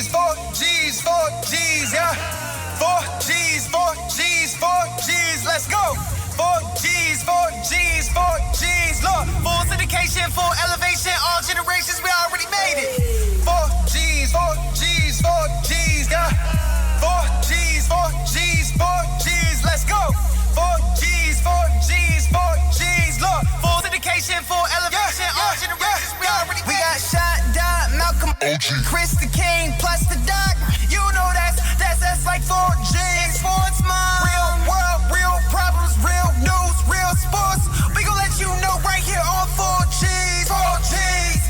G's, 4 G's, yeah. 4 G's, 4 G's, 4 G's, let's go. 4 G's, 4 G's, 4 G's, look. Full syndication, full elevation, all generations, we already made it. 4 G's, 4 G's, 4 G's, yeah. 4 G's, 4 G's, 4 G's, let's go. 4 G's, 4 G's, 4 G's, look. Full syndication, full elevation, all generations, we already made it. We got Shot, Dot, Malcolm, Chris the King, plus the Doc. You know that's like 4 G's. SportsMom. Real world, real problems, real news, real sports. We gon' let you know right here on 4 G's. 4 G's.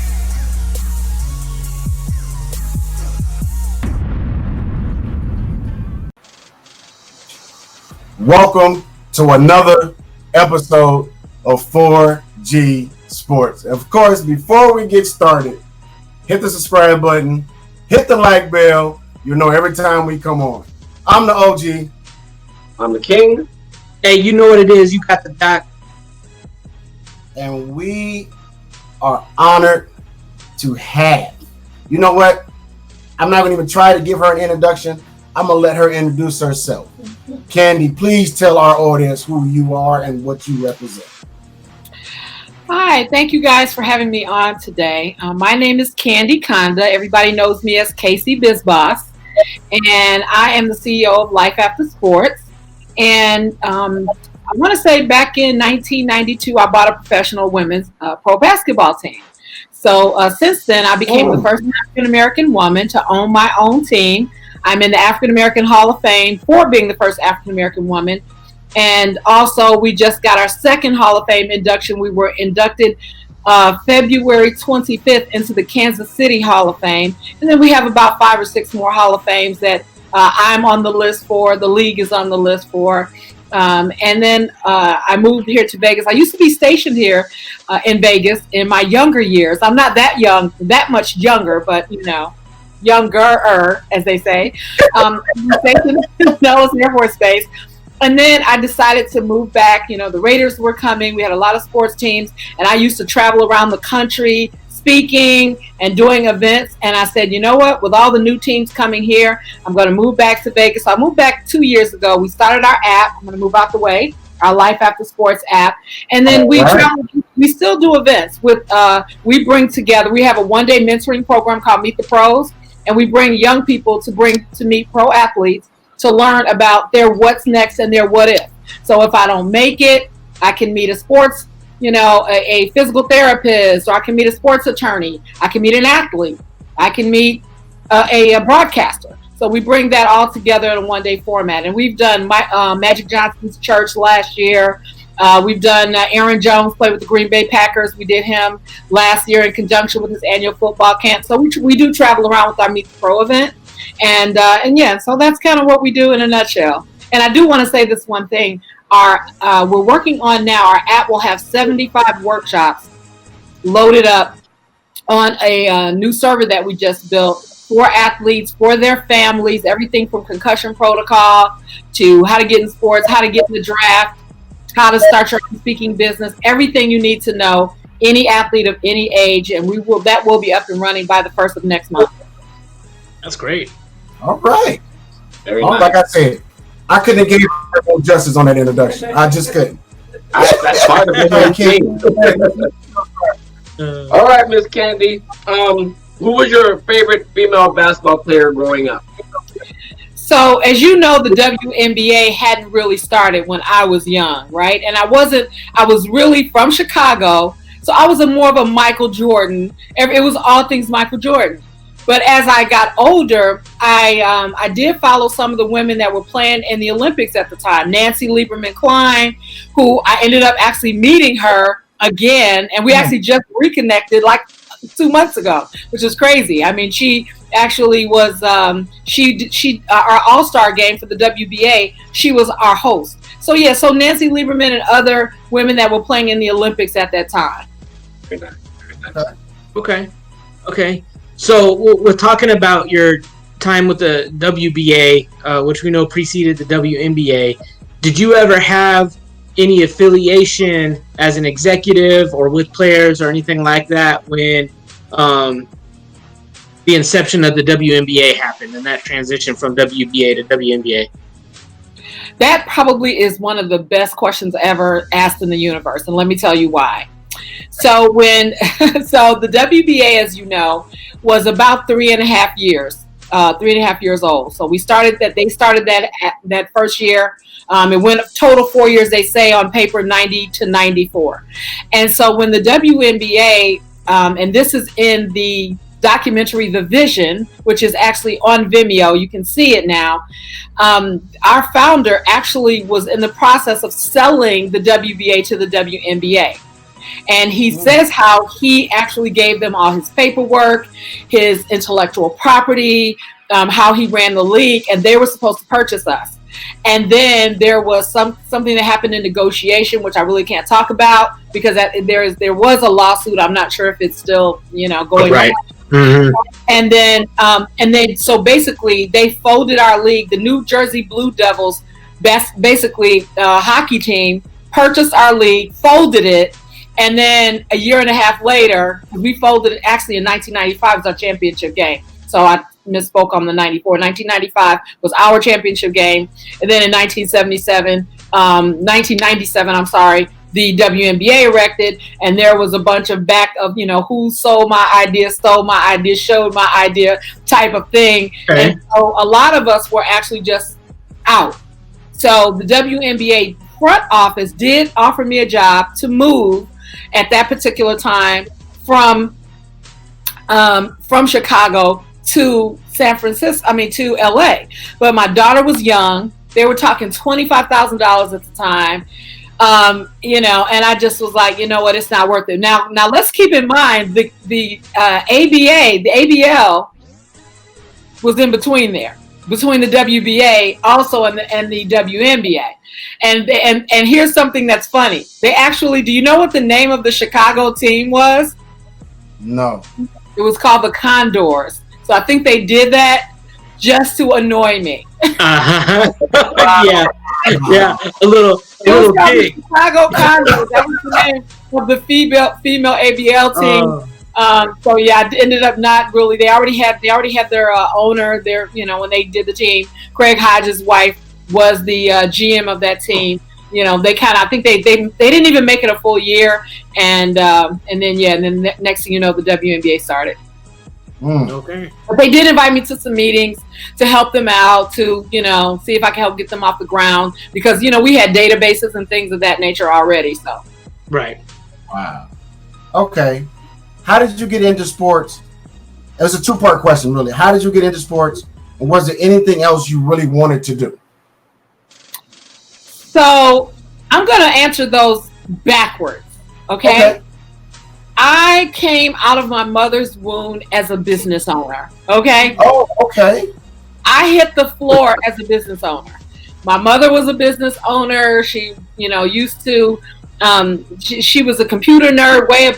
Welcome to another episode of 4G Sports. Of course, before we get started, hit the subscribe button, hit the like bell. You know every time we come on. I'm the OG. I'm the king. Hey, you know what it is. You got the doc. And we are honored to have. You know what? I'm not going to even try to give her an introduction. I'm going to let her introduce herself. Kandi, please tell our audience who you are and what you represent. Hi, thank you guys for having me on today. My name is Kandi Conda. Everybody knows me as Casey BizBoss. And I am the CEO of Life After Sports. And I want to say back in 1992, I bought a professional women's pro basketball team. So since then, I became the first African-American woman to own my own team. I'm in the African-American Hall of Fame for being the first African-American woman. And also, we just got our second Hall of Fame induction. We were inducted February 25th into the Kansas City Hall of Fame. And then we have about 5 or 6 more Hall of Fames that I'm on the list for. The league is on the list for. And then I moved here to Vegas. I used to be stationed here in Vegas in my younger years. I'm not that much younger, but you know, younger, as they say. Stationed in Nellis Air Force Base. And then I decided to move back. You know, the Raiders were coming. We had a lot of sports teams. And I used to travel around the country speaking and doing events. And I said, you know what? With all the new teams coming here, I'm going to move back to Vegas. So I moved back 2 years ago. We started our app. I'm going to move out the way, our Life After Sports app. And then we still do events. We bring together, we have a one-day mentoring program called Meet the Pros. And we bring young people to meet pro athletes to learn about their what's next and their what if. So if I don't make it, I can meet a sports, a physical therapist, or I can meet a sports attorney. I can meet an athlete. I can meet a broadcaster. So we bring that all together in a one-day format. And we've done Magic Johnson's church last year. We've done Aaron Jones play with the Green Bay Packers. We did him last year in conjunction with his annual football camp. So we do travel around with our Meet the Pro event. And yeah, so that's kind of what we do in a nutshell. And I do want to say this one thing. We're working on now, our app will have 75 workshops loaded up on a new server that we just built for athletes, for their families, everything from concussion protocol to how to get in sports, how to get in the draft, how to start your own speaking business, everything you need to know, any athlete of any age. And that will be up and running by the 1st of next month. That's great. All right. Very nice. Like I said, I couldn't give you justice on that introduction. I just couldn't. That's fine. All right, Miss Kandi. Who was your favorite female basketball player growing up? So, as you know, the WNBA hadn't really started when I was young, right? And I was really from Chicago, so I was more of a Michael Jordan. It was all things Michael Jordan. But as I got older, I did follow some of the women that were playing in the Olympics at the time. Nancy Lieberman-Klein, who I ended up actually meeting her again, and we actually just reconnected like 2 months ago, which is crazy. I mean, she actually was our All-Star game for the WBA. She was our host. So yeah, so Nancy Lieberman and other women that were playing in the Olympics at that time. Very nice. Okay. So we're talking about your time with the WBA, which we know preceded the WNBA. Did you ever have any affiliation as an executive or with players or anything like that when the inception of the WNBA happened and that transition from WBA to WNBA? That probably is one of the best questions ever asked in the universe, and let me tell you why. So so the WBA, as you know, was about 3.5 years, 3.5 years old. So they started that first year. It went total 4 years, they say on paper, 90 to 94. And so when the WNBA, and this is in the documentary The Vision, which is actually on Vimeo, you can see it now. Our founder actually was in the process of selling the WBA to the WNBA. And he says how he actually gave them all his paperwork, his intellectual property, how he ran the league, and they were supposed to purchase us. And then there was something that happened in negotiation, which I really can't talk about because there was a lawsuit. I'm not sure if it's still going on. Mm-hmm. And then so basically they folded our league. The New Jersey Blue Devils, basically hockey team, purchased our league, folded it. And then a year and a half later, we folded it. Actually, in 1995 was our championship game. So I misspoke on the 94. 1995 was our championship game. And then in 1997, the WNBA erected. And there was a bunch of who sold my idea, stole my idea, showed my idea type of thing. Okay. And so a lot of us were actually just out. So the WNBA front office did offer me a job to move at that particular time from Chicago to to LA. But my daughter was young. They were talking $25,000 at the time. And I just was like, you know what, it's not worth it. Now let's keep in mind the ABA, the ABL was in between there, between the WBA also and the WNBA. And here's something that's funny. They actually, do you know what the name of the Chicago team was? No. It was called the Condors. So I think they did that just to annoy me. Uh-huh. Yeah, a little big. Chicago Condors. That was the name of the female ABL team. So yeah, I ended up not really. They already had their owner. When they did the team, Craig Hodges' wife was the GM of that team. I think they didn't even make it a full year, and then next thing you know, the WNBA started. Okay. But they did invite me to some meetings to help them out, to see if I can help get them off the ground, because we had databases and things of that nature already. So. Right. Wow. Okay. How did you get into sports? It was a two-part question, really. How did you get into sports, and was there anything else you really wanted to do? So I'm going to answer those backwards. Okay. I came out of my mother's womb as a business owner. Okay. Oh, okay. I hit the floor as a business owner. My mother was a business owner. She, used to, she was a computer nerd way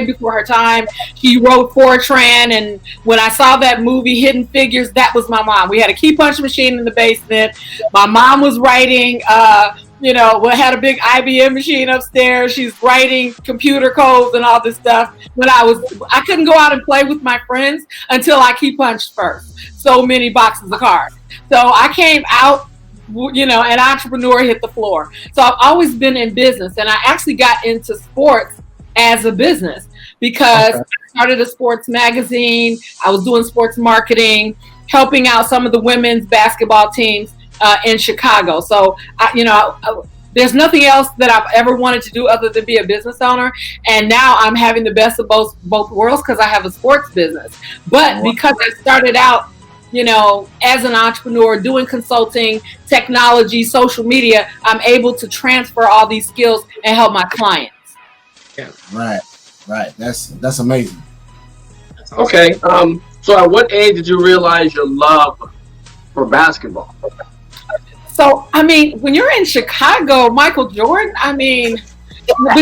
before her time. She wrote Fortran. And when I saw that movie, Hidden Figures, that was my mom. We had a key punch machine in the basement. My mom was writing, we had a big IBM machine upstairs. She's writing computer codes and all this stuff. I couldn't go out and play with my friends until I key punched first. So many boxes of cards. So I came out, an entrepreneur, hit the floor. So I've always been in business, and I actually got into sports as a business because I started a sports magazine. I was doing sports marketing, helping out some of the women's basketball teams in Chicago. So, there's nothing else that I've ever wanted to do other than be a business owner. And now I'm having the best of both worlds because I have a sports business. But because I started out, as an entrepreneur, doing consulting, technology, social media, I'm able to transfer all these skills and help my clients. Yeah. Right. That's amazing. Okay. So at what age did you realize your love for basketball? So, when you're in Chicago, Michael Jordan, but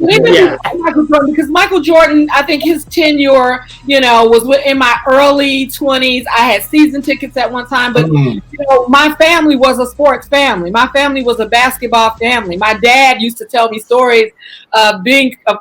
Yeah. Michael Jordan, because Michael Jordan, I think his tenure, was in my early 20s. I had season tickets at one time, but my family was a sports family. My family was a basketball family. My dad used to tell me stories of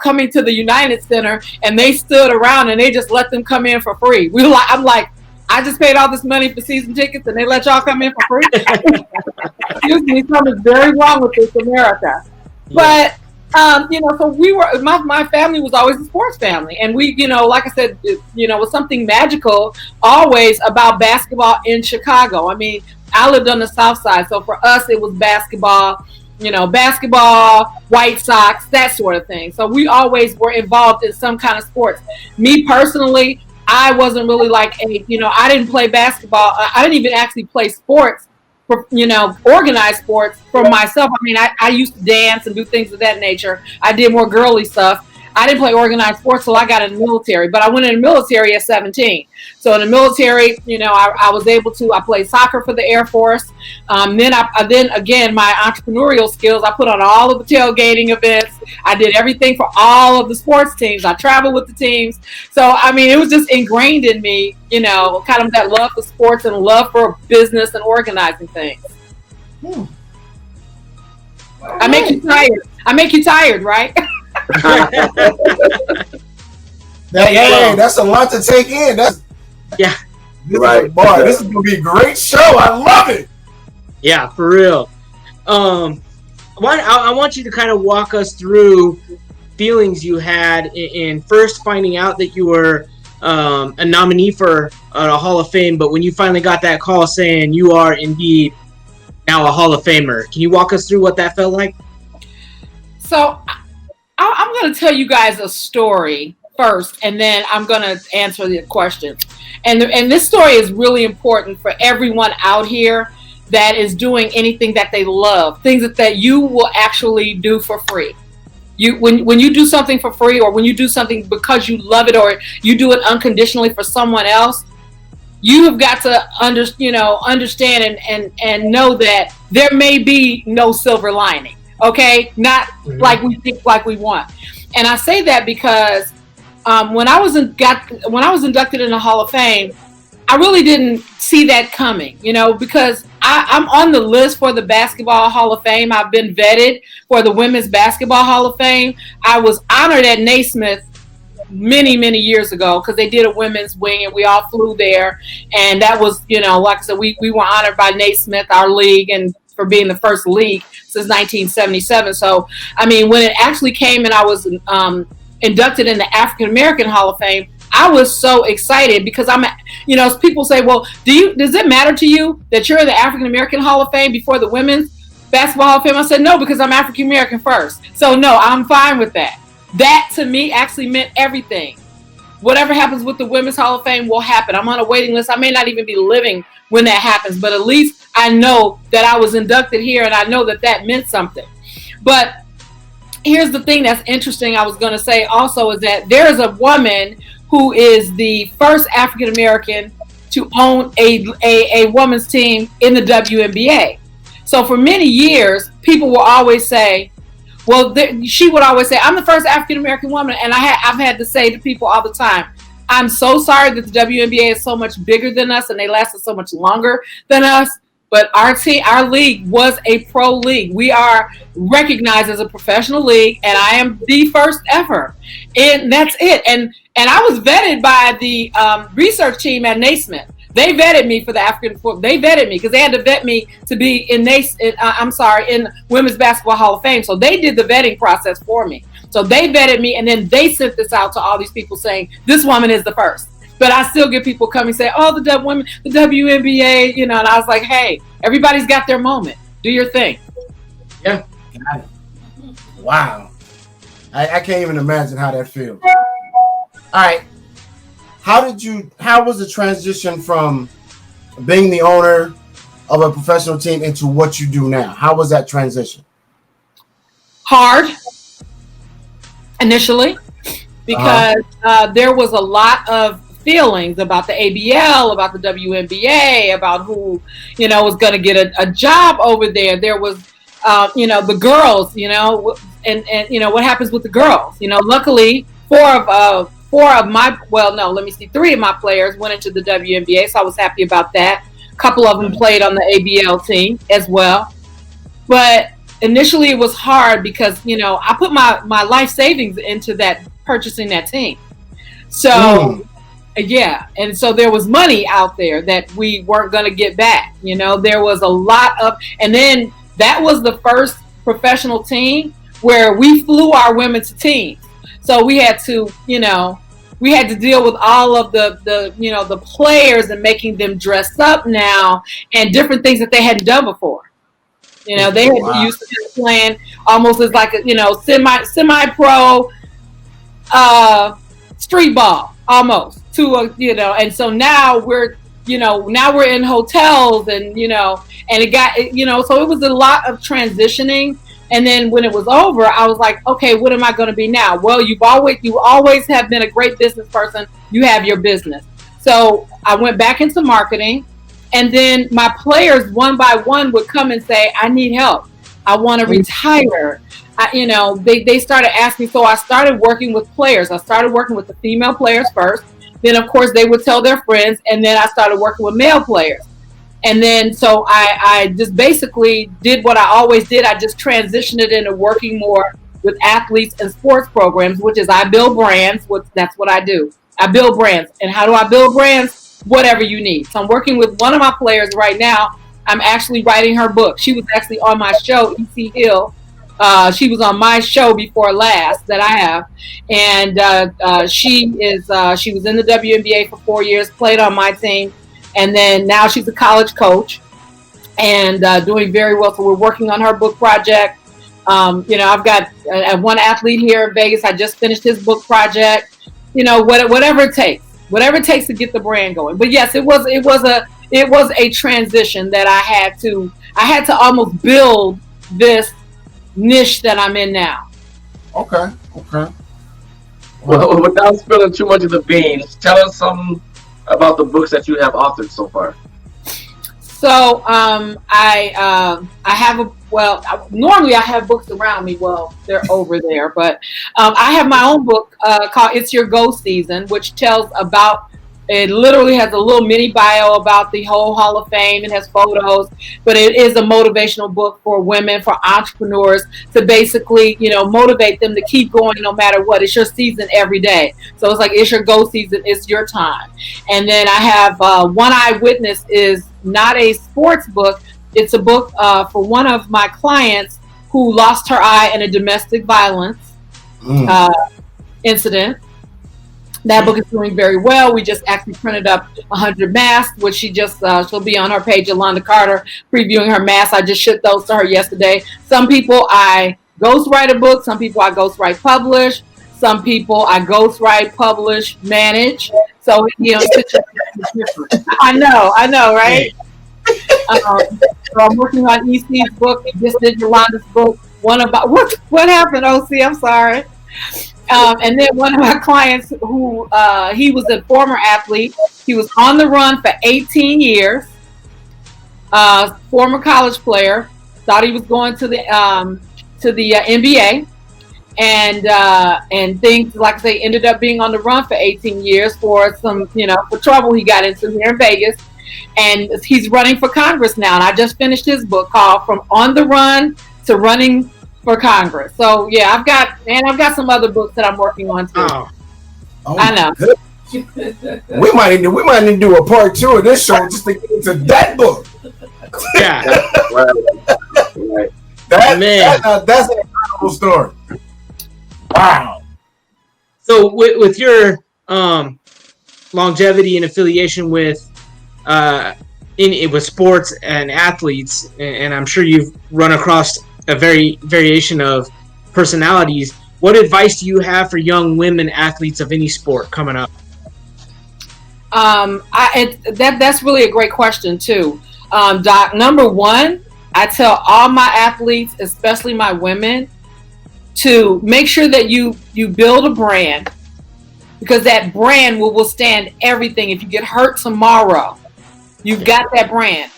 coming to the United Center, and they stood around and they just let them come in for free. I'm like, I just paid all this money for season tickets, and they let y'all come in for free. Excuse me, something's very wrong with this America. But so we were. My family was always a sports family, and we, like I said, was something magical always about basketball in Chicago. I mean, I lived on the South Side, so for us it was basketball. Basketball, White Sox, that sort of thing. So we always were involved in some kind of sports. Me personally, I wasn't really like I didn't play basketball. I didn't even actually play sports, organized sports for myself. I mean, I used to dance and do things of that nature. I did more girly stuff. I didn't play organized sports till I got in the military, but I went in the military at 17. So in the military, I was able to. I played soccer for the Air Force. Then again, my entrepreneurial skills. I put on all of the tailgating events. I did everything for all of the sports teams. I traveled with the teams. So I mean, it was just ingrained in me, kind of that love for sports and love for business and organizing things. I make you tired. Right? That's a lot to take in. This is gonna be a great show. I love it. Yeah, for real. I want you to kind of walk us through feelings you had in first finding out that you were a nominee for a Hall of Fame, but when you finally got that call saying you are indeed now a Hall of Famer. Can you walk us through what that felt like? So I'm going to tell you guys a story first, and then I'm going to answer the question. And this story is really important for everyone out here that is doing anything that they love, things that you will actually do for free. When you do something for free, or when you do something because you love it, or you do it unconditionally for someone else, you have got to understand and know that there may be no silver lining. Okay, not like we think, like we want. And I say that because when I was inducted in the Hall of Fame, I really didn't see that coming, because I'm on the list for the Basketball Hall of Fame. I've been vetted for the Women's Basketball Hall of Fame. I was honored at Naismith many, many years ago because they did a women's wing and we all flew there. And that was, like I said, we were honored by Naismith, our league, and for being the first league since 1977. So, I mean, when it actually came and I was inducted in the African American Hall of Fame, I was so excited because people say, well, does it matter to you that you're in the African American Hall of Fame before the Women's Basketball Hall of Fame? I said, no, because I'm African American first. So no, I'm fine with that. That to me actually meant everything. Whatever happens with the Women's Hall of Fame will happen. I'm on a waiting list. I may not even be living when that happens, but at least I know that I was inducted here and I know that meant something. But here's the thing that's interesting I was going to say also is that there is a woman who is the first African American to own a women's team in the WNBA. So for many years, people will always say, she would always say, I'm the first African American woman. And I've had to say to people all the time, I'm so sorry that the WNBA is so much bigger than us and they lasted so much longer than us. But our league was a pro league. We are recognized as a professional league, and I am the first ever. And that's it. And I was vetted by the research team at Naismith. They vetted me for the African. They vetted me because they had to vet me to be in Women's Basketball Hall of Fame. So they did the vetting process for me. So they vetted me, and then they sent this out to all these people saying this woman is the first. But I still get people coming and say, "Oh, the WNBA," and I was like, "Hey, everybody's got their moment. Do your thing." Yeah. Got it. Wow. I can't even imagine how that feels. All right. How was the transition from being the owner of a professional team into what you do now? How was that transition? Hard initially because there was a lot of feelings about the ABL, about the WNBA, about who, was going to get a job over there. There was, the girls, and what happens with the girls. Luckily, three of my players went into the WNBA, so I was happy about that. A couple of them played on the ABL team as well. But initially it was hard because, I put my life savings into purchasing that team. So, yeah. And so there was money out there that we weren't going to get back. There was a lot of, and then that was the first professional team where we flew our women to teams. So we had to, deal with all of the players and making them dress up now and different things that they hadn't done before. They had been used to playing almost as like a, semi-pro street ball almost and so now we're in hotels and, and it got, so it was a lot of transitioning. And then when it was over, I was like, okay, what am I going to be now? Well, you always have been a great business person. You have your business. So I went back into marketing. And then my players, one by one, would come and say, I need help. I want to retire. They started asking. So I started working with players. I started working with the female players first. Then, of course, they would tell their friends. And then I started working with male players. And then so I just basically did what I always did. I just transitioned it into working more with athletes and sports programs, which is I build brands. That's what I do. I build brands. And how do I build brands? Whatever you need. So I'm working with one of my players right now. I'm actually writing her book. She was actually on my show, E.C. Hill. She was on my show before last that I have. And she was in the WNBA for 4 years, played on my team. And then now she's a college coach and doing very well. So we're working on her book project. I've got one athlete here in Vegas. I just finished his book project. Whatever it takes. Whatever it takes to get the brand going. But yes, it was a transition that I had to almost build this niche that I'm in now. Okay. Well, without spilling too much of the beans, tell us something about the books that you have authored so far. So normally I have books around me. Well, they're over there, but I have my own book called It's Your Go Season, which tells about, it literally has a little mini bio about the whole Hall of Fame. It has photos, but it is a motivational book for women, for entrepreneurs to basically, motivate them to keep going no matter what. It's your season every day. So it's like, it's your go season. It's your time. And then I have One Eyewitness is not a sports book. It's a book for one of my clients who lost her eye in a domestic violence incident. That book is doing very well. We just actually printed up 100 masks, which she'll be on her page, Yolanda Carter, previewing her masks. I just shipped those to her yesterday. Some people I ghostwrite a book. Some people I ghostwrite publish. Some people I ghostwrite, publish, manage. So, I know, right? So I'm working on EC's book. Just did Yolanda's book. One about what happened, OC? I'm sorry. And then one of my clients who he was a former athlete. He was on the run for 18 years. Former college player. Thought he was going to the NBA. And things, like I say, ended up being on the run for 18 years for some, for trouble he got into here in Vegas. And he's running for Congress now. And I just finished his book called From On the Run to Running for Congress. So yeah, I've got some other books that I'm working on too. Oh, I know. We might need to do a part 2 of this show just to get into that book. Yeah. Right. That's an incredible story. Wow. So with your longevity and affiliation with sports and athletes, and I'm sure you've run across a variation of personalities, what advice do you have for young women athletes of any sport coming up? That's really a great question too, Doc. Number one, I tell all my athletes, especially my women, to make sure that you build a brand, because that brand will withstand everything. If you get hurt tomorrow, you've got that brand.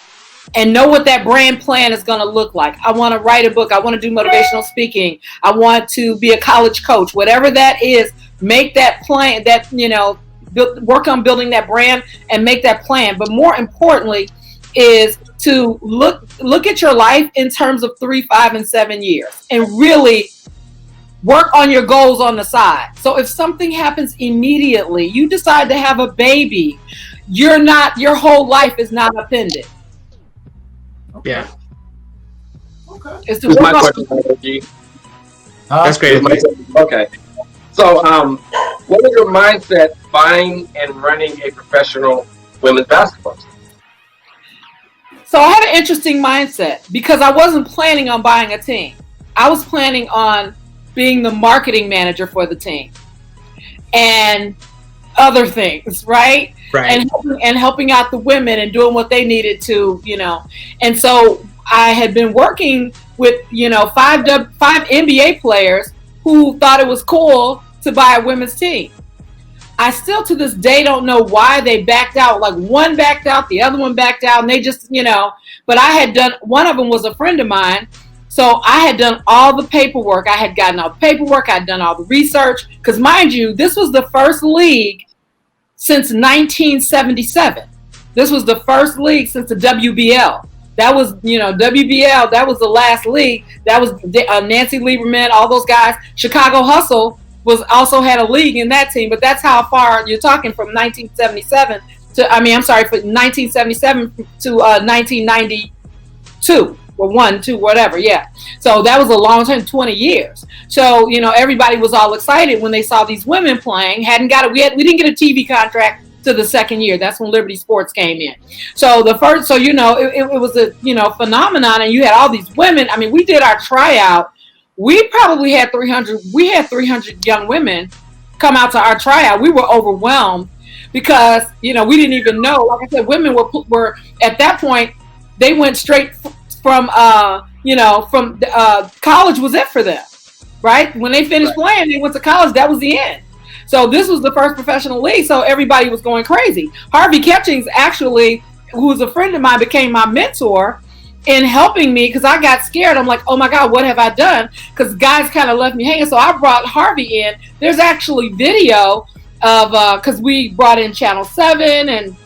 and know what that brand plan is going to look like. I want to write a book. I want to do motivational speaking. I want to be a college coach. Whatever that is, make that plan, that, you know, work on building that brand and make that plan. But more importantly is to look at your life in terms of 3, 5, and 7 years and really work on your goals on the side. So if something happens immediately, you decide to have a baby, your whole life is not upended. Okay. Yeah. Okay. It's Here's my question, That's great. Okay. So, what was your mindset buying and running a professional women's basketball team? So I had an interesting mindset because I wasn't planning on buying a team. I was planning on being the marketing manager for the team and other things, right? Right. And helping out the women and doing what they needed to, you know. And so I had been working with, you know, five NBA players who thought it was cool to buy a women's team. I still to this day don't know why they backed out. Like one backed out, the other one backed out, and they just, you know, but I had done, one of them was a friend of mine. So I had done all the paperwork. I had gotten all the paperwork. I'd done all the research. Because mind you, this was the first league since 1977. This was the first league since the WBL. That was, you know, WBL, that was the last league. That was Nancy Lieberman, all those guys. Chicago Hustle was also had a league in that team. But that's how far you're talking from 1977 to, I mean, I'm sorry, from 1977 to 1992. Or 1, 2, whatever, yeah. So that was a long time, 20 years. So, you know, everybody was all excited when they saw these women playing. We didn't get a TV contract to the second year. That's when Liberty Sports came in. So you know, it was a, you know, phenomenon, and you had all these women. I mean, we did our tryout. We probably had 300. We had 300 young women come out to our tryout. We were overwhelmed because, you know, we didn't even know. Like I said, women were at that point. They went straight from college was it for them, right? When they finished playing, they went to college. That was the end. So this was the first professional league. So everybody was going crazy. Harvey Ketchings, actually, who was a friend of mine, became my mentor in helping me because I got scared. I'm like, oh my God, what have I done? Because guys kind of left me hanging. So I brought Harvey in. There's actually video of because we brought in Channel 7 and.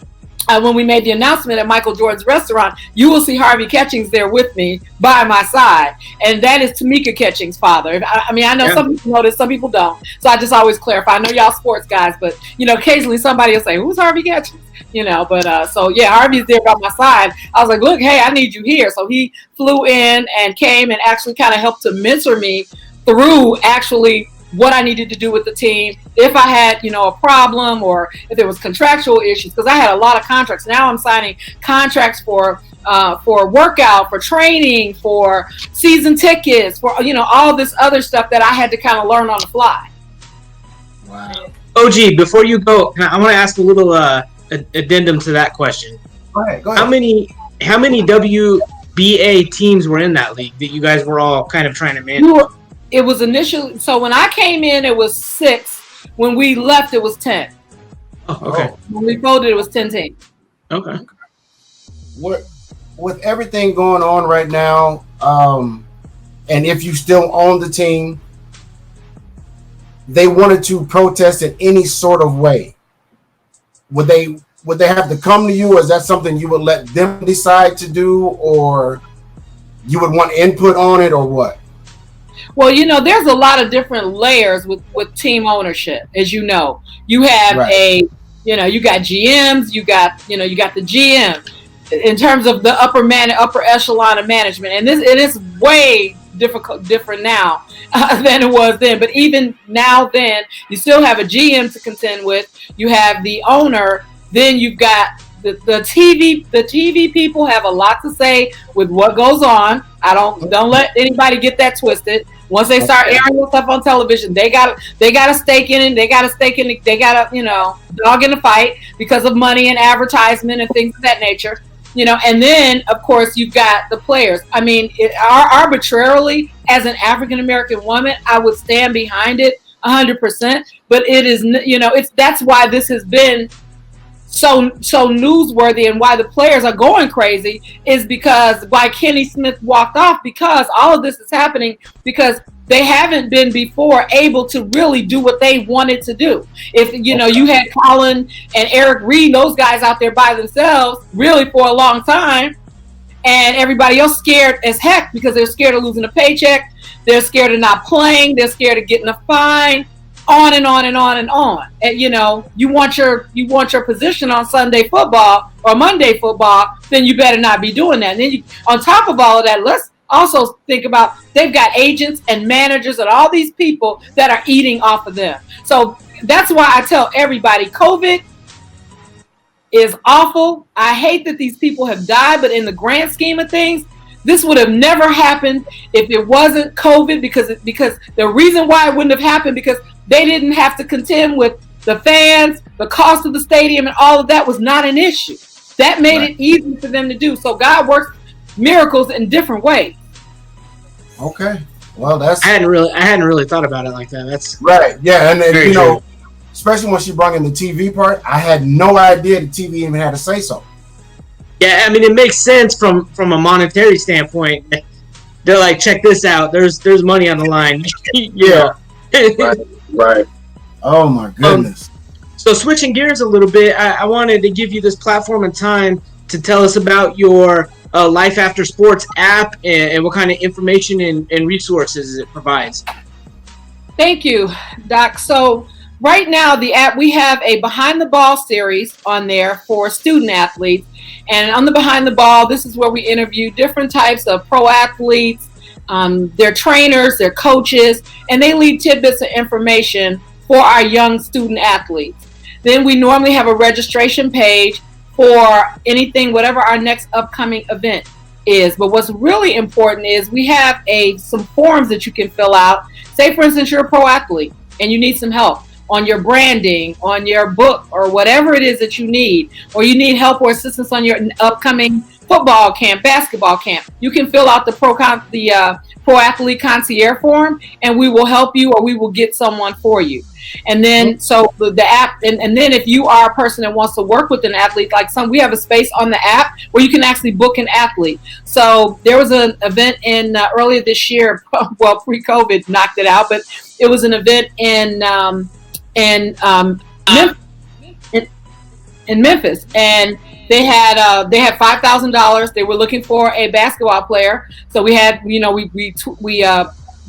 When we made the announcement at Michael Jordan's restaurant, you will see Harvey Ketchings there with me by my side. And that is Tamika Ketchings' father. I mean, I know some people know this, some people don't. So I just always clarify. I know y'all sports guys, but, you know, occasionally somebody will say, who's Harvey Ketchings? You know, but so, yeah, Harvey's there by my side. I was like, look, hey, I need you here. So he flew in and came and actually kind of helped to mentor me through actually what I needed to do with the team, if I had, you know, a problem or if there was contractual issues, because I had a lot of contracts. Now I'm signing contracts for workout, for training, for season tickets, for, you know, all this other stuff that I had to kind of learn on the fly. Wow. OG, before you go, I want to ask a little addendum to that question. Go ahead. How many WBA teams were in that league that you guys were all kind of trying to manage? It was initially, so when I came in, it was 6. When we left, it was 10. Oh, okay. When we folded, it was 10 teams. Okay. With everything going on right now, and if you still own the team, they wanted to protest in any sort of way. Would they have to come to you, or is that something you would let them decide to do, or you would want input on it, or what? Well, you know, there's a lot of different layers with team ownership, as you know. You have you got GMs, you got the GM in terms of the upper echelon of management. And it is way different now than it was then. But even now then, you still have a GM to contend with. You have the owner. Then you've got the TV. The TV people have a lot to say with what goes on. Don't let anybody get that twisted. Once they start airing stuff on television, they got a stake in it. They got a, you know, dog in the fight because of money and advertisement and things of that nature. You know, and then of course you've got the players. I mean, arbitrarily, as an African American woman, I would stand behind it 100%. But it is, you know, that's why this has been so newsworthy and why the players are going crazy is because why Kenny Smith walked off, because all of this is happening because they haven't been before able to really do what they wanted to do. If you had Colin and Eric Reed, those guys out there by themselves really for a long time, and everybody else scared as heck because they're scared of losing a paycheck, they're scared of not playing, they're scared of getting a fine, on and on and on and on. And you want your position on Sunday football or Monday football, then you better not be doing that. And then on top of all of that, let's also think about they've got agents and managers and all these people that are eating off of them. So that's why I tell everybody COVID is awful. I hate that these people have died, but in the grand scheme of things, this would have never happened if it wasn't COVID, because the reason why it wouldn't have happened because they didn't have to contend with the fans, the cost of the stadium, and all of that was not an issue. That made it easy for them to do. So God works miracles in different ways. Okay. Well, that's I hadn't really thought about it like that. That's right. Yeah, and then, true. Especially when she brought in the TV part, I had no idea the TV even had to say so. Yeah, I mean, it makes sense from a monetary standpoint. They're like, check this out. There's money on the line. Yeah. Right. Oh my goodness. So switching gears a little bit, I wanted to give you this platform and time to tell us about your Life After Sports app and what kind of information and resources it provides. Thank you, Doc. So right now, the app, we have a Behind the Ball series on there for student athletes. And on the Behind the Ball, this is where we interview different types of pro athletes, their trainers, their coaches, and they leave tidbits of information for our young student athletes. Then we normally have a registration page for anything, whatever our next upcoming event is. But what's really important is we have some forms that you can fill out. Say, for instance, you're a pro athlete and you need some help on your branding, on your book, or whatever it is that you need, or you need help or assistance on your upcoming football camp, basketball camp. You can fill out the pro athlete concierge form, and we will help you, or we will get someone for you. And then, so the app, and then if you are a person that wants to work with an athlete, we have a space on the app where you can actually book an athlete. So there was an event in earlier this year, well, pre-COVID knocked it out, but it was an event in Memphis, and they had $5,000. They were looking for a basketball player, so we had we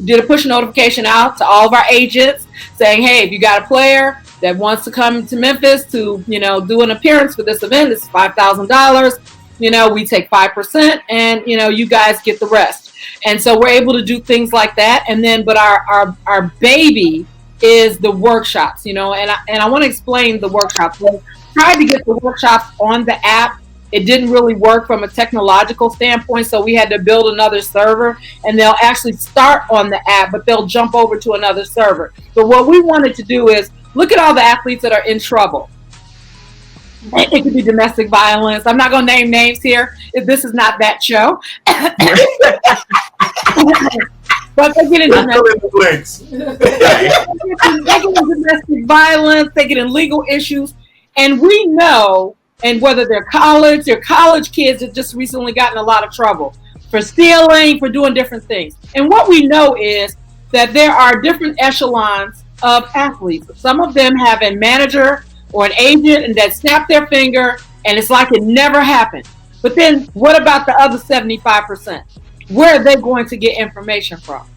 did a push notification out to all of our agents saying, hey, if you got a player that wants to come to Memphis to do an appearance for this event, it's $5,000. We take 5%, and you guys get the rest. And so we're able to do things like that. And then, but our baby is the workshops, and I want to explain the workshops. We tried to get the workshops on the app. It didn't really work from a technological standpoint, so we had to build another server, and they'll actually start on the app, but they'll jump over to another server. But what we wanted to do is look at all the athletes that are in trouble. It could be domestic violence. I'm not going to name names here. This is not that show. But they get into domestic violence, they get in legal issues, and we know, and whether they're college kids that just recently gotten a lot of trouble for stealing, for doing different things. And what we know is that there are different echelons of athletes. Some of them have a manager or an agent and that snap their finger and it's like it never happened. But then what about the other 75%? Where are they going to get information from?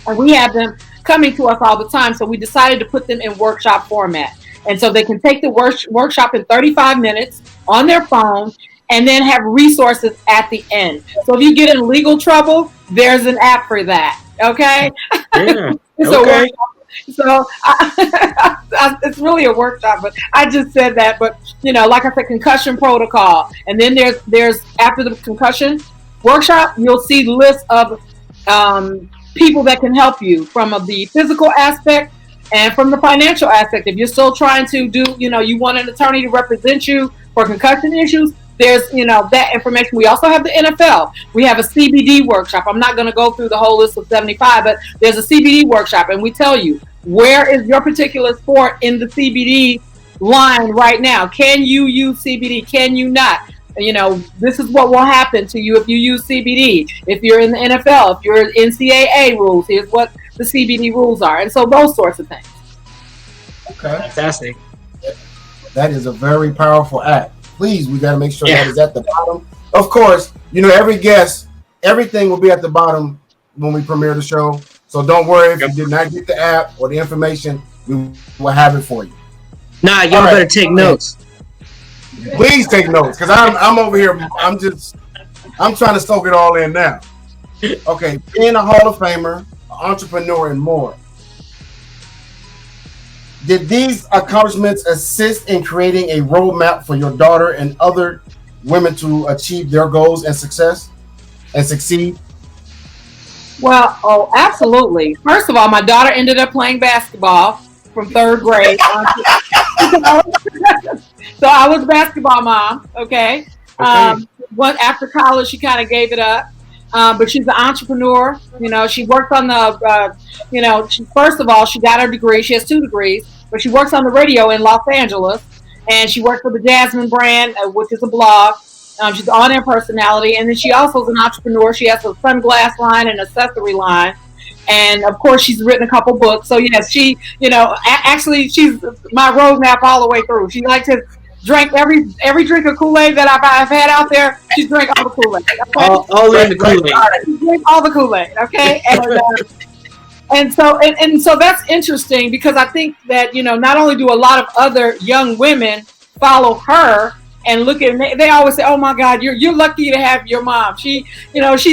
And we have them coming to us all the time, so we decided to put them in workshop format. And so they can take the workshop in 35 minutes on their phone and then have resources at the end. So if you get in legal trouble, there's an app for that, okay? Yeah, okay. So it's really a workshop, but I just said that. But, like I said, concussion protocol. And then there's after the concussion workshop, you'll see lists of people that can help you from the physical aspect and from the financial aspect. If you're still trying to do, you want an attorney to represent you for concussion issues, there's, that information. We also have the NFL. We have a CBD workshop. I'm not going to go through the whole list of 75, but there's a CBD workshop, and we tell you, where is your particular sport in the CBD line right now. Can you use CBD? Can you not? This is what will happen to you if you use CBD. If you're in the NFL, if you're in NCAA rules, here's what the CBD rules are. And so those sorts of things. Okay. Fantastic. That is a very powerful act. Please, we got to make sure that is at the bottom. Of course, every guest, everything will be at the bottom when we premiere the show. So don't worry if you did not get the app or the information, we will have it for you. Nah, y'all better take notes. Please take notes, because I'm over here. I'm trying to soak it all in now. Okay, being a Hall of Famer, an entrepreneur, and more. Did these accomplishments assist in creating a roadmap for your daughter and other women to achieve their goals and succeed? Well, absolutely. First of all, my daughter ended up playing basketball from 3rd grade. So I was a basketball mom, okay? After college, she kind of gave it up. But she's an entrepreneur. She works on first of all, she got her degree. She has 2 degrees, but she works on the radio in Los Angeles. And she worked for the Jasmine brand, which is a blog. She's an on-air personality. And then she also is an entrepreneur. She has a sunglass line and accessory line. And of course, she's written a couple books. So yes, she, actually, she's my roadmap all the way through. She likes to drink every drink of Kool-Aid that I've had out there. She drank all the Kool-Aid. Okay? All in the Kool-Aid. She drank all the Kool-Aid. Okay. And so that's interesting because I think that not only do a lot of other young women follow her and look at they always say, "Oh my God, you're lucky to have your mom. She's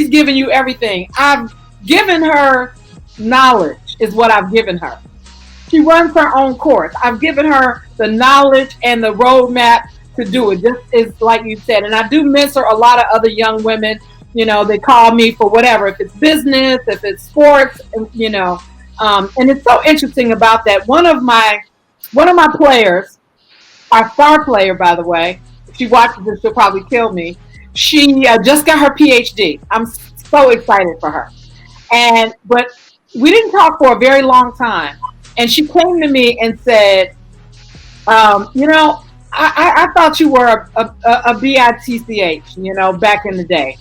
giving you everything." I've given her knowledge is what I've given her. She runs her own course. I've given her the knowledge and the roadmap to do it. Just is like you said. And I do mentor a lot of other young women. They call me for whatever, if it's business, if it's sports, and it's so interesting about that. One of my players, our star player, by the way, if she watches this, she'll probably kill me. She just got her PhD. I'm so excited for her. But we didn't talk for a very long time. And she came to me and said, I thought you were a BITCH, back in the day.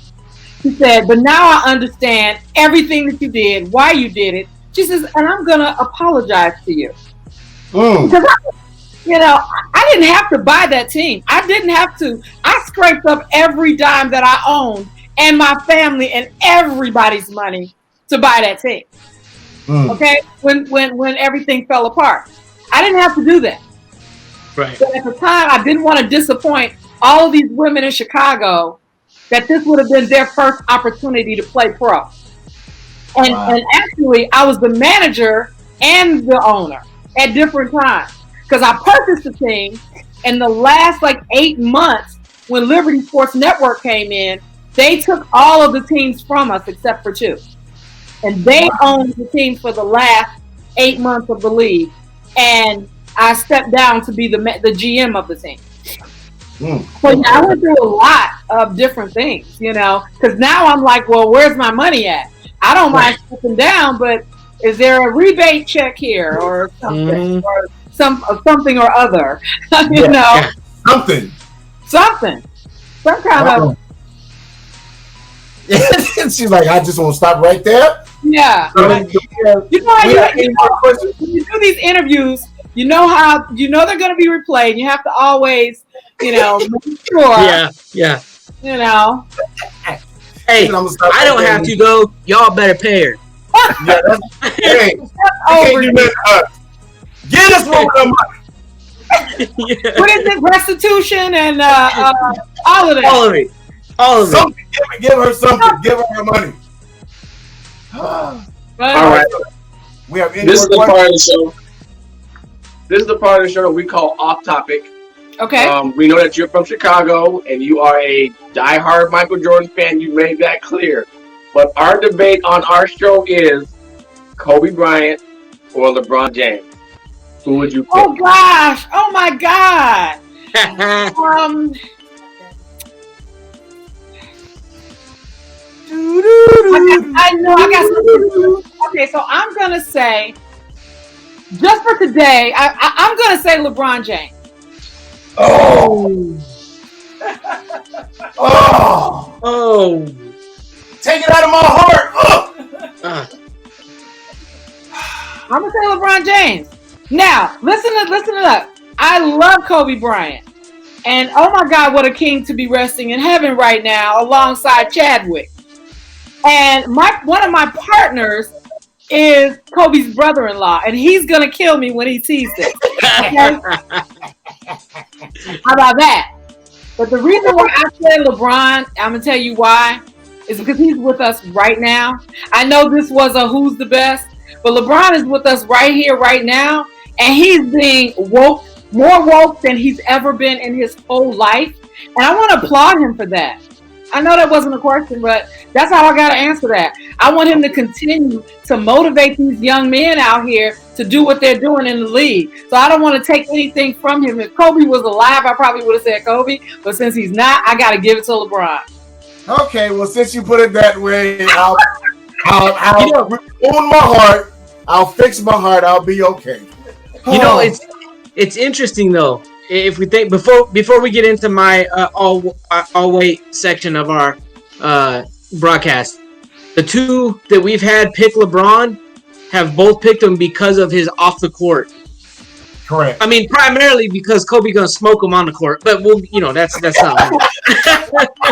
She said, but now I understand everything that you did, why you did it. She says, and I'm going to apologize to you. Because, I didn't have to buy that team. I didn't have to. I scraped up every dime that I owned and my family and everybody's money to buy that team. Okay? When everything fell apart. I didn't have to do that. Right. But at the time, I didn't want to disappoint all of these women in Chicago that this would have been their first opportunity to play pro. And actually, I was the manager and the owner at different times. Because I purchased the team in the last 8 months when Liberty Sports Network came in, they took all of the teams from us except for 2. And they owned the teams for the last 8 months of the league. And I stepped down to be the GM of the team. So I went through a lot of different things, because now I'm like, well, where's my money at? I don't mind stepping down, but is there a rebate check here or something, or something or other? Something, some kind of. She's like, I just want to stop right there. Yeah. When you do these interviews, how they're going to be replayed. You have to always, make sure. Yeah. Hey, I don't have to go. Y'all better pay her. Hey, get us one of them. What is it? Restitution and all of that. All of it. Give her something. Give her her money. All right. We have This is the part of the show. This is the part of the show that we call off topic. Okay. We know that you're from Chicago and you are a diehard Michael Jordan fan. You made that clear. But our debate on our show is Kobe Bryant or LeBron James. Who would you pick? Oh gosh! Oh my God! I know. I got something. Okay, so I'm gonna say, just for today, I'm gonna say LeBron James. Oh. Oh. Oh. Take it out of my heart. Oh. I'm gonna say LeBron James. Now, listen to that. I love Kobe Bryant. And oh my God, what a king to be resting in heaven right now alongside Chadwick. And one of my partners is Kobe's brother-in-law, and he's gonna kill me when he sees this. Okay? How about that? But the reason why I said LeBron, I'm gonna tell you why, is because he's with us right now. I know this was a who's the best, but LeBron is with us right here, right now, and he's being woke, more woke than he's ever been in his whole life. And I want to applaud him for that. I know that wasn't a question, but that's how I got to answer that. I want him to continue to motivate these young men out here to do what they're doing in the league. So I don't want to take anything from him. If Kobe was alive, I probably would have said Kobe. But since he's not, I got to give it to LeBron. Okay, well, since you put it that way, I'll own my heart. I'll fix my heart. I'll be okay. You know, it's interesting though. If we think before we get into my all weight section of our broadcast, the two that we've had pick LeBron have both picked him because of his off the court. Correct. I mean, primarily because Kobe gonna smoke him on the court, but we'll, that's something.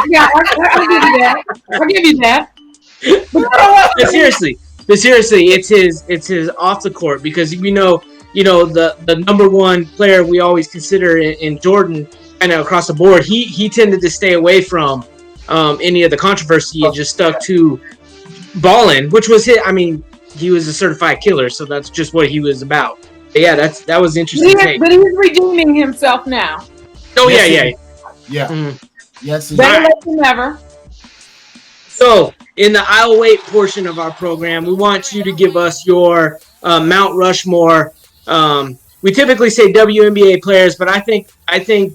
Yeah, I'll give you that. But seriously, it's his off the court because the number one player we always consider in Jordan and across the board, he tended to stay away from any of the controversy and just stuck to balling, which was his. I mean, he was a certified killer, so that's just what he was about. But yeah, that was interesting. But he's redeeming himself now. Oh yeah. Mm. Yes, better late than never. So in the I'll wait portion of our program, we want you to give us your Mount Rushmore. We typically say WNBA players, but I think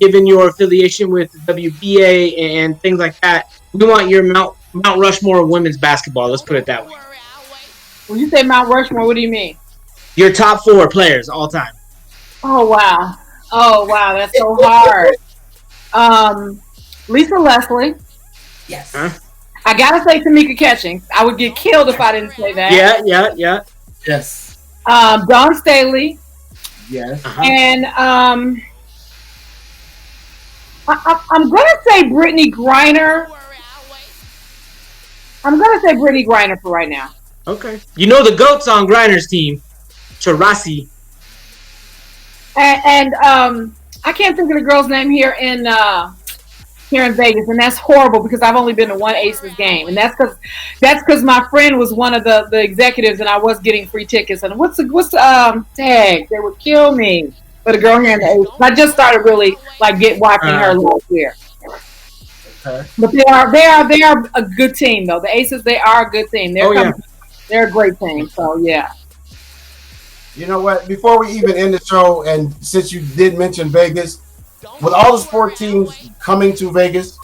given your affiliation with WBA and things like that, we want your Mount Rushmore of women's basketball. Let's put it that way. When you say Mount Rushmore, what do you mean? Your top 4 players all time. Oh wow, that's so hard. Lisa Leslie. Yes. Huh? I gotta say Tamika Catchings. I would get killed if I didn't say that. Yeah. Yes. Dawn Staley. Yes. Uh-huh. And I'm gonna say Brittany Griner. I'm gonna say Brittany Griner for right now. Okay. The GOAT's on Griner's team, Charasi. And I can't think of the girl's name here in Vegas, and that's horrible because I've only been to one Aces game, and that's because my friend was one of the executives, and I was getting free tickets. And what's the tag? They would kill me. But a girl here in the Aces. I just started really watching her last year. Okay. But they are a good team though. The Aces, they are a good team. They're a great team. So yeah. You know what? Before we even end the show, and since you did mention Vegas, with all the sport teams coming to Vegas,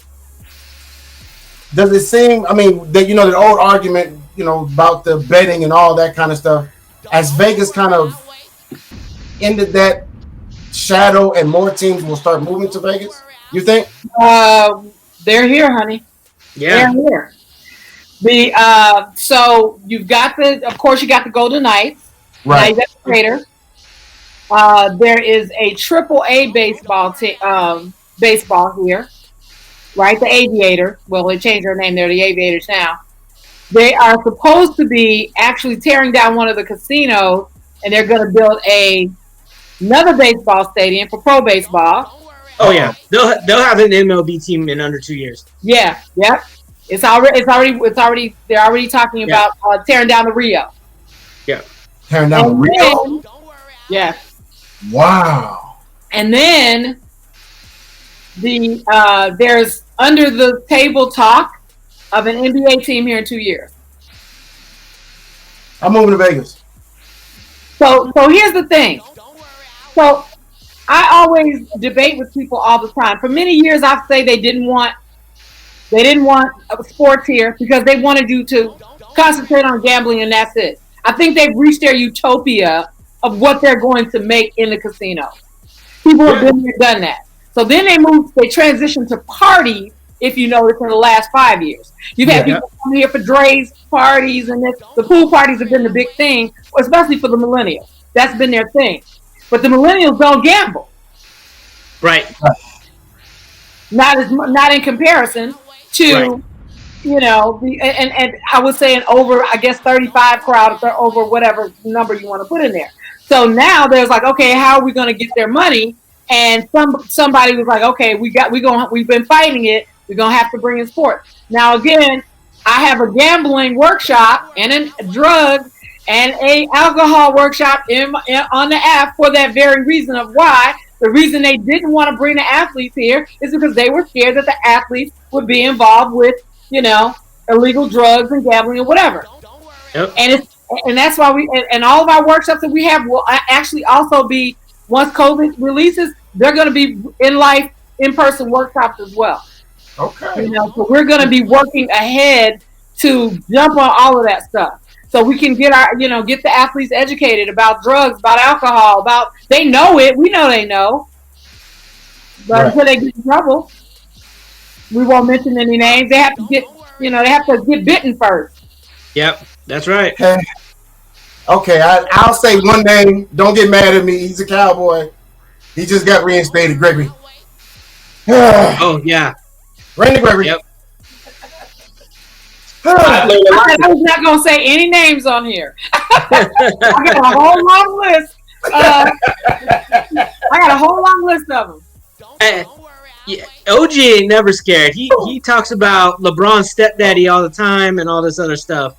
does it seem? I mean, the old argument, about the betting and all that kind of stuff. As Vegas kind of ended that shadow, and more teams will start moving to Vegas. You think? They're here, honey. Yeah. They're here. So you got the Golden Knights. Right. Now you got the Raiders. There is a AAA baseball here, right? The Aviators. Well, they changed their name. They're the Aviators now. They are supposed to be actually tearing down one of the casinos, and they're going to build another baseball stadium for pro baseball. Oh yeah, they'll have an MLB team in under 2 years. Yeah. Yep. It's already. They're already talking about tearing down the Rio. Yeah. Tearing down the Rio. Yeah. Wow. And then there's under the table talk of an NBA team here in 2 years. I'm moving to Vegas. So here's the thing. So I always debate with people all the time. For many years, I say they didn't want sports here because they wanted you to concentrate on gambling and that's it. I think they've reached their utopia of what they're going to make in the casino. People have been there, done that. So then they transitioned to parties, if you notice, in the last 5 years. You've had people come here for Dre's parties, and the pool parties have been the big thing, especially for the millennials. That's been their thing. But the millennials don't gamble. Right. Not in comparison to, you know, and I would say an over, I guess, 35 crowd, or over whatever number you want to put in there. So now there's like, okay, how are we going to get their money? And somebody was like, okay, we've been fighting it. We're going to have to bring in sports. Now, again, I have a gambling workshop and a drug and a alcohol workshop on the app for that very reason of why. The reason they didn't want to bring the athletes here is because they were scared that the athletes would be involved with, you know, illegal drugs and gambling or whatever. Yep. And that's why and all of our workshops that we have will actually also be, once COVID releases, they're going to be in-person workshops as well. Okay. You know, so we're going to be working ahead to jump on all of that stuff, so we can get the athletes educated about drugs, about alcohol, they know it. We know they know, but until they get in trouble, we won't mention any names. They have to get bitten first. Yep, that's right. Okay, I'll say one name. Don't get mad at me. He's a Cowboy. He just got reinstated, Gregory. Oh, yeah. Randy Gregory. Yep. I was not going to say any names on here. I got a whole long list. I got a whole long list of them. Yeah, OG ain't never scared. He talks about LeBron's stepdaddy all the time and all this other stuff.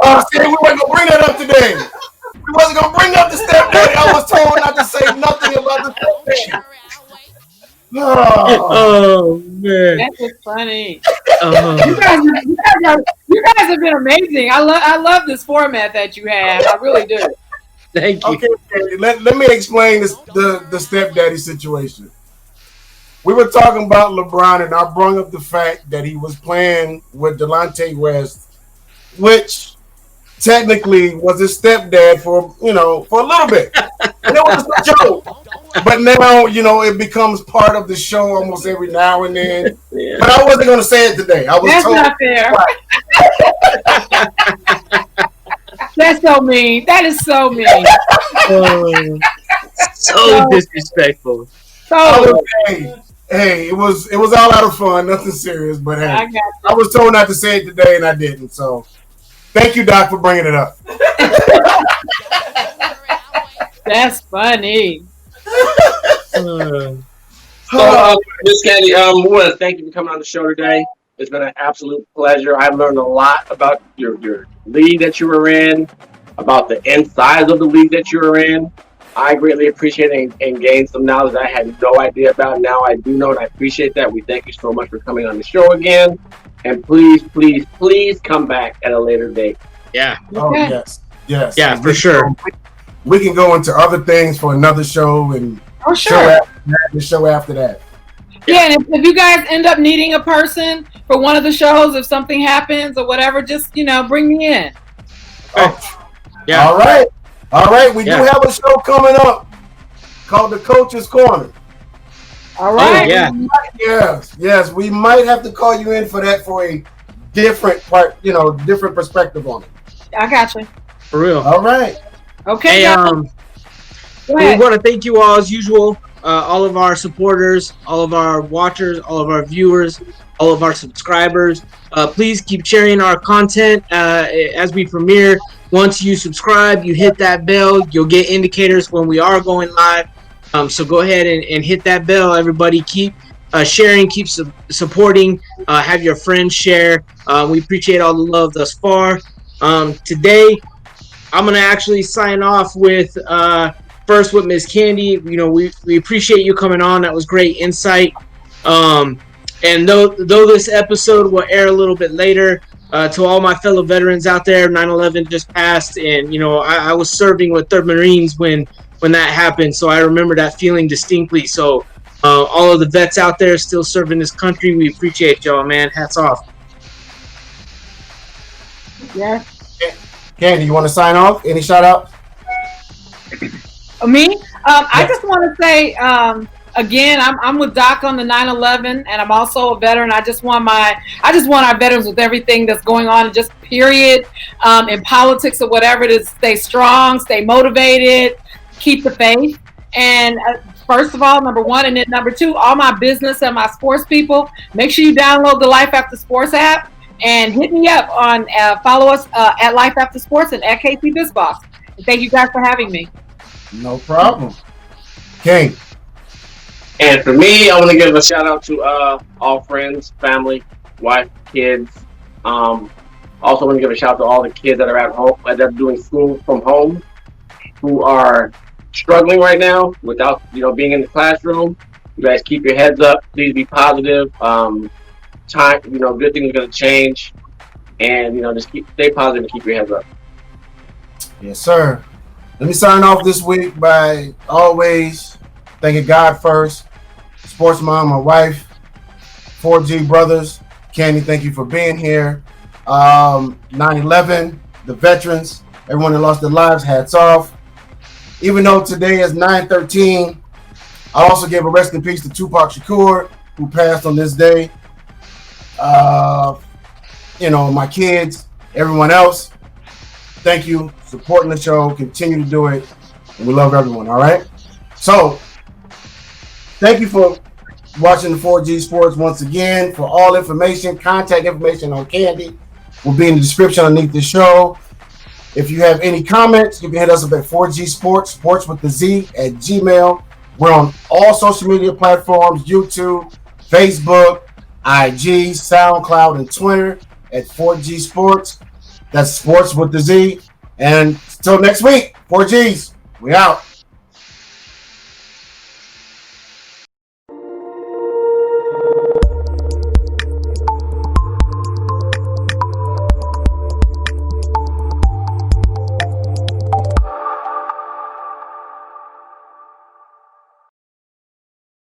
Oh, see, we weren't gonna bring that up today. We wasn't gonna bring up the stepdaddy. I was told not to say nothing about the stepdaddy. Oh man, that was funny. You guys have been amazing. I love this format that you have. I really do. Thank you. Okay, let me explain the stepdaddy situation. We were talking about LeBron, and I brought up the fact that he was playing with Delonte West, which technically was his stepdad for a little bit. And it was a joke. But now, it becomes part of the show almost every now and then. Yeah. But I wasn't going to say it today. That's not fair. That's so mean. That is so mean. So disrespectful. Hey, it was all out of fun, nothing serious. But hey, I was told not to say it today, and I didn't. So, thank you, Doc, for bringing it up. That's funny. Miss Kandi, we want to thank you for coming on the show today. It's been an absolute pleasure. I've learned a lot about your league that you were in, about the insides of the league that you were in. I greatly appreciate it and gained some knowledge I had no idea about. Now I do know, and I appreciate that. We thank you so much for coming on the show again. And please, please, please come back at a later date. Yeah. Oh, yes. Yeah, for sure. We can go into other things for another show and the show after that. Yeah, and if you guys end up needing a person for one of the shows, if something happens or whatever, just bring me in. Oh. Yeah. All right. We do have a show coming up called The Coach's Corner. All right. Oh, yes. We might have to call you in for that for a different part, different perspective on it. I got you. For real. All right. Okay. Hey, we want to thank you all as usual, all of our supporters, all of our watchers, all of our viewers, all of our subscribers. Please keep sharing our content as we premiere. Once you subscribe, you hit that bell, you'll get indicators when we are going live. So go ahead and hit that bell. Everybody keep sharing, keep supporting, have your friends share. We appreciate all the love thus far. Today, I'm going to actually sign off with first with Ms. Kandi. We appreciate you coming on. That was great insight. And though this episode will air a little bit later, to all my fellow veterans out there, 9/11 just passed, and I was serving with 3rd Marines when that happened, so I remember that feeling distinctly. So all of the vets out there still serving this country, we appreciate y'all, man. Hats off. Yeah. Kandi, you want to sign off? Any shout out? Me? I just want to say again, I'm with Doc on the 9/11, and I'm also a veteran. I just want our veterans with everything that's going on, just period, in politics or whatever, to stay strong, stay motivated, keep the faith. And first of all, number one, and then number two, all my business and my sports people, make sure you download the Life After Sports app and hit me up on follow us at Life After Sports and at KC BizBoss. And thank you guys for having me. No problem. King. And for me, I want to give a shout out to all friends, family, wife, kids. Also want to give a shout out to all the kids that are at home, that are doing school from home, who are struggling right now without, being in the classroom. You guys keep your heads up. Please be positive. Good things are going to change. And, just stay positive and keep your heads up. Yes, sir. Let me sign off this week by always thanking God first. SportzMom, my wife, 4G brothers. Kandi, thank you for being here. 9/11, the veterans, everyone that lost their lives, hats off. Even though today is 9/13, I also give a rest in peace to Tupac Shakur, who passed on this day. My kids, everyone else, thank you, supporting the show, continue to do it, and we love everyone, all right? So, thank you for watching the 4G Sports once again. For all information, contact information on Kandi will be in the description underneath the show. If you have any comments, you can hit us up at 4G Sports, sports with the Z, at Gmail. We're on all social media platforms, YouTube, Facebook, IG, SoundCloud, and Twitter at 4G Sports. That's Sports with the Z. And until next week, 4Gs, we out.